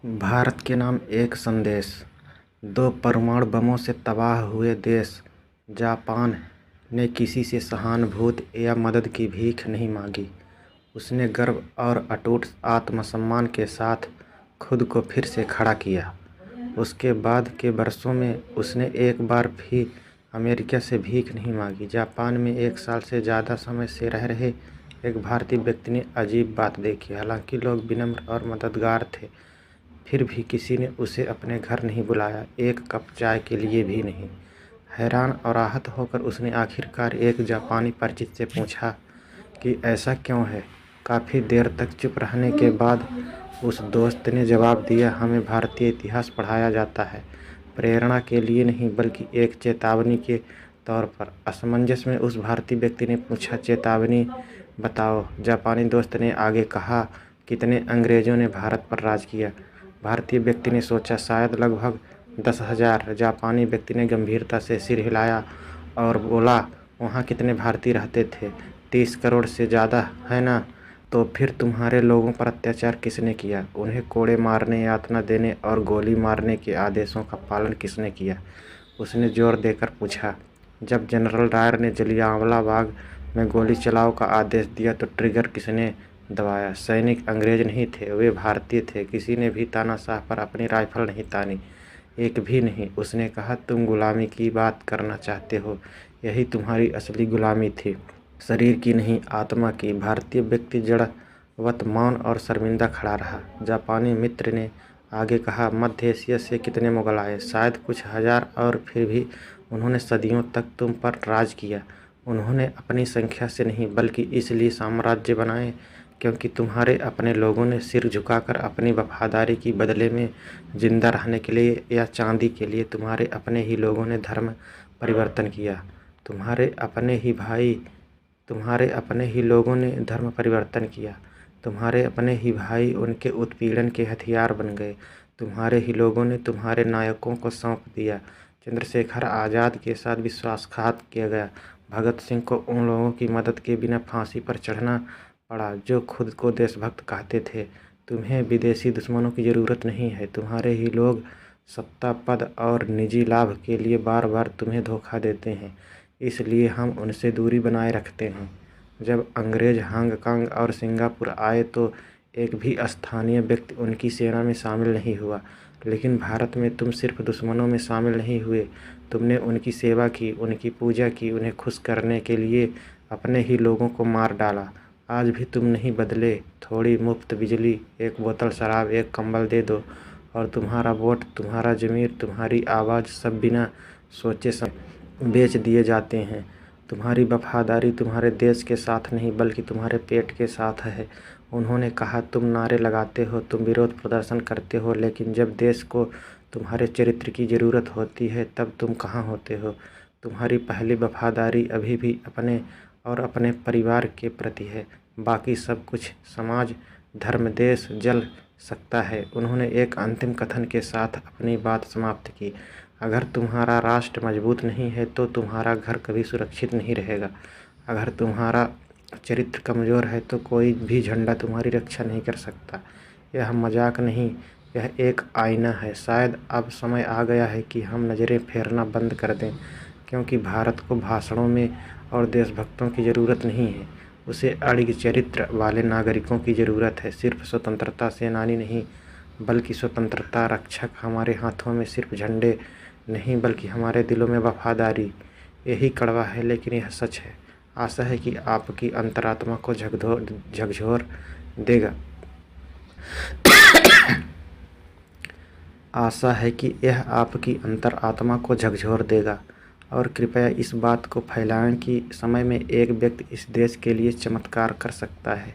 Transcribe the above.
भारत के नाम एक संदेश। दो परमाणु बमों से तबाह हुए देश जापान ने किसी से सहानुभूति या मदद की भीख नहीं मांगी। उसने गर्व और अटूट आत्मसम्मान के साथ खुद को फिर से खड़ा किया। उसके बाद के वर्षों में उसने एक बार भी अमेरिका से भीख नहीं मांगी। जापान में 1 साल से ज़्यादा समय से रह रहे एक भारतीय व्यक्ति ने अजीब बात देखी। हालांकि लोग विनम्र और मददगार थे, फिर भी किसी ने उसे अपने घर नहीं बुलाया, एक कप चाय के लिए भी नहीं। हैरान और आहत होकर उसने आखिरकार एक जापानी परिचित से पूछा कि ऐसा क्यों है। काफ़ी देर तक चुप रहने के बाद उस दोस्त ने जवाब दिया, हमें भारतीय इतिहास पढ़ाया जाता है, प्रेरणा के लिए नहीं बल्कि एक चेतावनी के तौर पर। असमंजस में उस भारतीय व्यक्ति ने पूछा, चेतावनी बताओ। जापानी दोस्त ने आगे कहा, कितने अंग्रेज़ों ने भारत पर राज किया। भारतीय व्यक्ति ने सोचा, शायद लगभग 10,000। जापानी व्यक्ति ने गंभीरता से सिर हिलाया और बोला, वहाँ कितने भारतीय रहते थे? 30 करोड़ से ज़्यादा, है ना? तो फिर तुम्हारे लोगों पर अत्याचार किसने किया? उन्हें कोड़े मारने, यातना देने और गोली मारने के आदेशों का पालन किसने किया? उसने जोर देकर पूछा। जब जनरल डायर ने जलियांवाला बाग में गोली चलाओ का आदेश दिया तो ट्रिगर किसने दबाया? सैनिक अंग्रेज नहीं थे, वे भारतीय थे। किसी ने भी तानाशाह पर अपनी राइफल नहीं तानी, एक भी नहीं। उसने कहा, तुम गुलामी की बात करना चाहते हो, यही तुम्हारी असली गुलामी थी, शरीर की नहीं, आत्मा की। भारतीय व्यक्ति जड़वत मौन और शर्मिंदा खड़ा रहा। जापानी मित्र ने आगे कहा, मध्य एशिया से कितने मुगल आए? शायद कुछ हजार, और फिर भी उन्होंने सदियों तक तुम पर राज किया। उन्होंने अपनी संख्या से नहीं बल्कि इसलिए साम्राज्य बनाए क्योंकि तुम्हारे अपने लोगों ने सिर झुकाकर अपनी वफादारी की बदले में जिंदा रहने के लिए या चांदी के लिए तुम्हारे अपने ही लोगों ने धर्म परिवर्तन किया। तुम्हारे अपने ही लोगों ने धर्म परिवर्तन किया। तुम्हारे अपने ही भाई उनके उत्पीड़न के हथियार बन गए। तुम्हारे ही लोगों ने तुम्हारे नायकों को सौंप दिया। चंद्रशेखर आज़ाद के साथ विश्वासघात किया गया। भगत सिंह को उन लोगों की मदद के बिना फांसी पर चढ़ना पड़ा जो खुद को देशभक्त कहते थे। तुम्हें विदेशी दुश्मनों की ज़रूरत नहीं है। तुम्हारे ही लोग सत्ता, पद और निजी लाभ के लिए बार बार तुम्हें धोखा देते हैं, इसलिए हम उनसे दूरी बनाए रखते हैं। जब अंग्रेज़ हांगकांग और सिंगापुर आए तो एक भी स्थानीय व्यक्ति उनकी सेना में शामिल नहीं हुआ। लेकिन भारत में तुम सिर्फ दुश्मनों में शामिल नहीं हुए, तुमने उनकी सेवा की, उनकी पूजा की। उन्हें खुश करने के लिए अपने ही लोगों को मार डाला। आज भी तुम नहीं बदले। थोड़ी मुफ्त बिजली, एक बोतल शराब, एक कंबल दे दो और तुम्हारा वोट, तुम्हारा ज़मीर, तुम्हारी आवाज़ सब बिना सोचे समझे बेच दिए जाते हैं। तुम्हारी वफादारी तुम्हारे देश के साथ नहीं बल्कि तुम्हारे पेट के साथ है। उन्होंने कहा, तुम नारे लगाते हो, तुम विरोध प्रदर्शन करते हो, लेकिन जब देश को तुम्हारे चरित्र की ज़रूरत होती है तब तुम कहाँ होते हो? तुम्हारी पहली वफादारी अभी भी अपने और अपने परिवार के प्रति है। बाकी सब कुछ समाज, धर्म, देश जल सकता है। उन्होंने एक अंतिम कथन के साथ अपनी बात समाप्त की। अगर तुम्हारा राष्ट्र मजबूत नहीं है तो तुम्हारा घर कभी सुरक्षित नहीं रहेगा। अगर तुम्हारा चरित्र कमज़ोर है तो कोई भी झंडा तुम्हारी रक्षा नहीं कर सकता। यह मजाक नहीं, यह एक आईना है। शायद अब समय आ गया है कि हम नज़रें फेरना बंद कर दें, क्योंकि भारत को भाषणों में और देशभक्तों की ज़रूरत नहीं है, उसे अड़िग चरित्र वाले नागरिकों की ज़रूरत है। सिर्फ स्वतंत्रता सेनानी नहीं बल्कि स्वतंत्रता रक्षक। हमारे हाथों में सिर्फ झंडे नहीं बल्कि हमारे दिलों में वफादारी। यही कड़वा है लेकिन यह सच है। आशा है कि आपकी अंतरात्मा को झकझोर देगा। आशा है कि यह आपकी अंतरात्मा को झकझोर देगा और कृपया इस बात को फैलाएं कि समय में एक व्यक्ति इस देश के लिए चमत्कार कर सकता है।